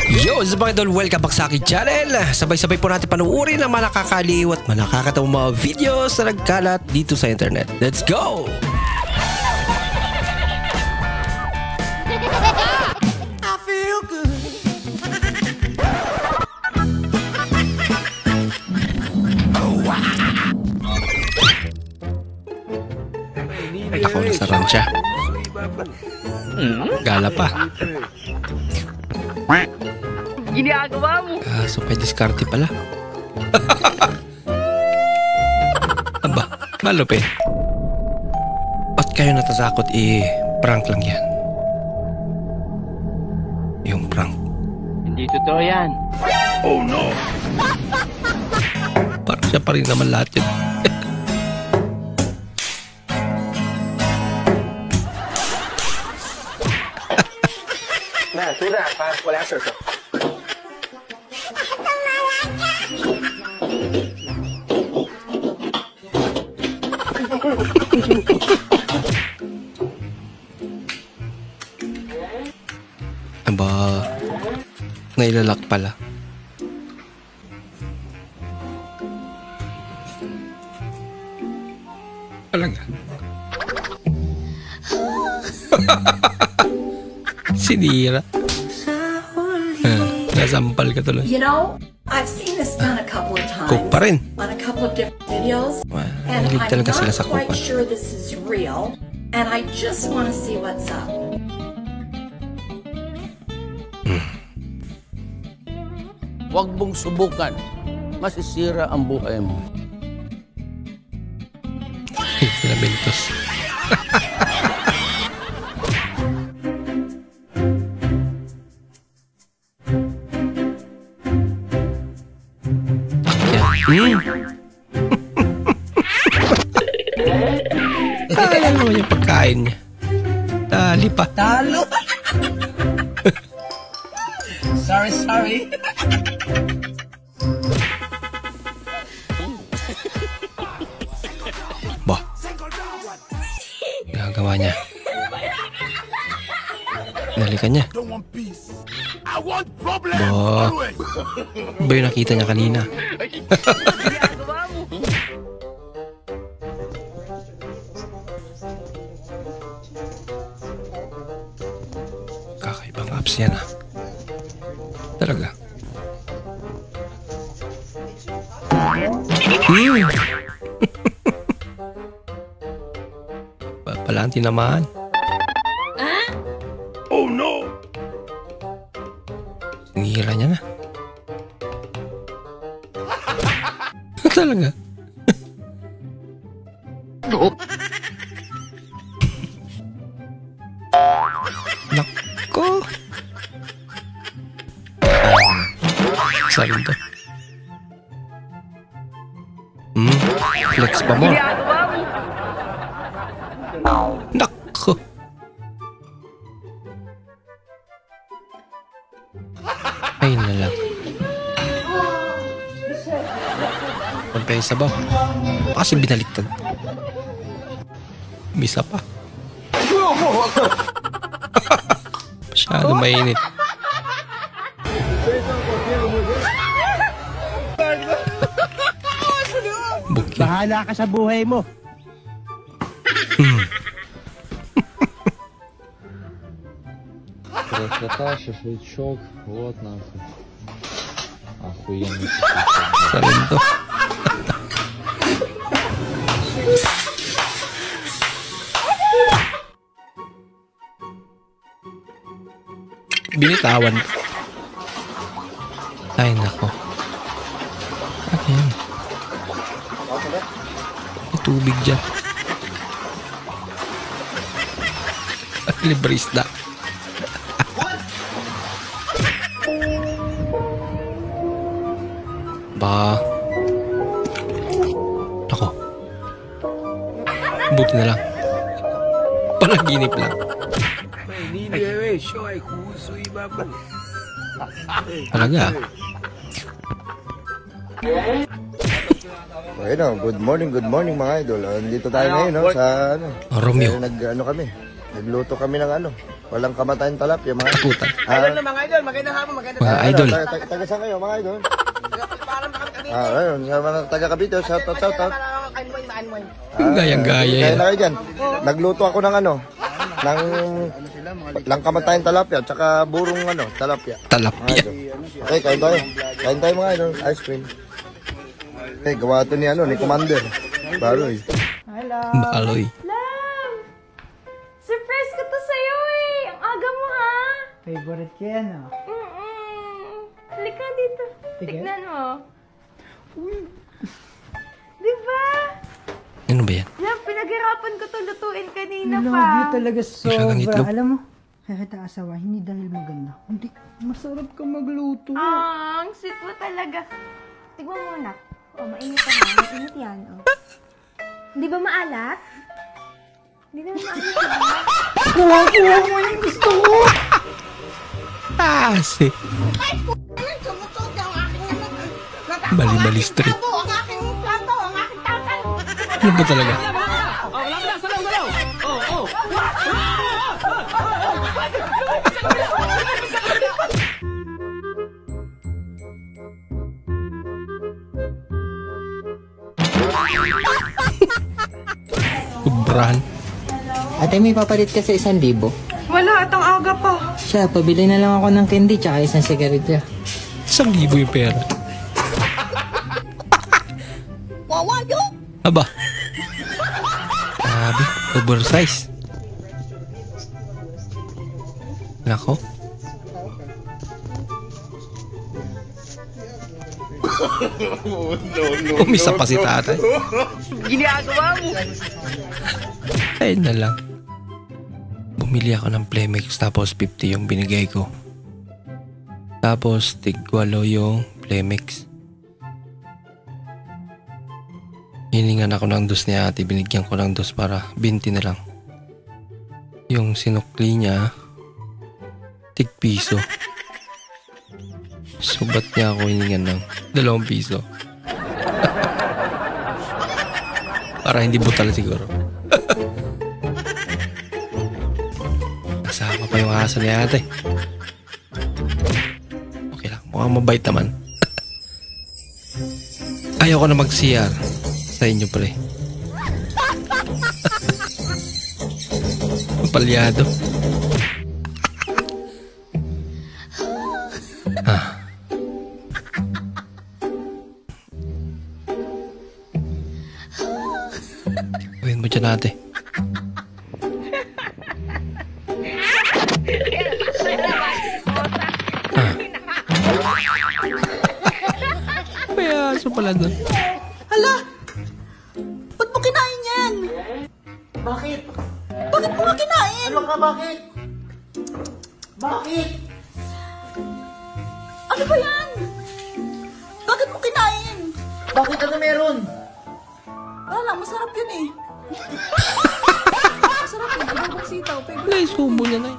Yo, sa mga idol, welcome back sa aking channel. Sabay-sabay po natin panuorin ang mga nakakaliw at mga nakakatawang mga videos na nagkalat dito sa internet. Let's go! I feel good. Ay, ako nasa rancha. Gala pa. Ginagawa mo. So may diskarte pala. Aba, malupit. Ba't kayo natatakot? Prank lang yan. Yung prank. Hindi totoo yan. Oh no! Parang siya pa rin naman lahat yun. Aba, nailalak pala. Talaga. Sinira. Nasampal ka tuloy. You know, I've seen this done a couple of times. Cook pa rin. On a couple of different videos. And Hilig I'm talaga sila not sa quite cookan. sure this is real. And I just want to see what's up. Huwag mong subukan. Masisira ang buhay mo. Pinabentos. Alam mo yung pagkain niya. Dali pa. Talo! Sorry. Bah. Ginagawa niya. Nalikan niya. Bah. Ba yung nakita niya kanina? Ginagawa mo. Kakaibang apps yan ah. Talaga. Pala ang tinamaan. Oh no! Sinira niya na. Talaga. Nako. Sarin to. Flex pa mo. Ginagawa mo. Nako. Ay na lang. Pagpesa ba? Kasi binaliktad. Bisa pa. Masyado mainit. Buki. Bahala ka sa buhay mo. Красота, шашлычок, вот нахуй. Охуенно. Sarin to. Binitawan. Ay nako. Ano yan? May tubig dyan. Libre isda. Ba. Ako. Buti na lang. Panaginip lang. Talaga. Ayun, good morning mga idol. Dito tayo ngayon, no, sa ano. Romeo. Nag-ano kami. Nagluto kami ng ano. Walang kamatayan talapia, mga Takutan. Idol mga idol, magandang hapon, magandang Mga idol. Taga saan kayo, mga idol? Ayun, sa mga taga Cavite, shout out. Gayang-gaya Kaya yan. na kayo dyan. Nagluto ako ng ano, ng lang kamatayan talapia, tsaka burong ano, talapia. Mga Talapia. idol. Okay, kain tayo. Kain tayo mga idol, ice cream. Okay, gawa ito ni ano, ni Commander. Baroy. Baloy. Love! Surprise ko to sa'yo eh! Ang aga mo ha! Favorite ko yan, oh. Halika dito. Sige. Tignan mo. Diba? Ano ba yan? Love, pinaghirapan ko to lutuin kanina pa. Love you talaga Masyadong itlog. sobra. Alam mo, kaya kita asawa, hindi dahil maganda. Hindi, masarap ka magluto. Ang sweet mo talaga. Tignan mo na. Oh, mainit ka na. Mainit yan, oh. Hindi ba maalat? Hindi na maalat, diba? Kuha mo yung gusto ko. Kasi. Bali-bali street. Ano ba talaga? Sobrahan. Ate, may papalit ka sa 1,000. Wala, at ang aga pa. Siya, pabili na lang ako ng candy tsaka isang sigarilyo. 1,000 yung pera. Aba. Sabi, oversize. Nako. Umisa pa si tatay. Ginagawa mo. Ayun na lang. Bumili ako ng Playmax tapos 50 yung binigay ko. Tapos tig-8 yung Playmax. Hiningan ako ng dos ni ate. Binigyan ko ng dos para 20 na lang. Yung sinukli niya, tig-piso. So ba't niya ako hiningan ng 2 piso? Para hindi butal siguro. Kasama pa yung aso ni ate. Okay lang, mukhang mabait naman. Ayaw ko na mag-CR sa inyo pre. Palyado. Gawin mo dyan ate. May aso pala doon. Hala! Ba't mo kinain yan? Bakit? Bakit mo kinain? Ano ka, bakit? Bakit? Ano ba yan? Bakit mo kinain? Bakit ano meron? Wala lang, masarap yun eh. Masarap yun, ibang sitaw. Wala, subo niya na eh.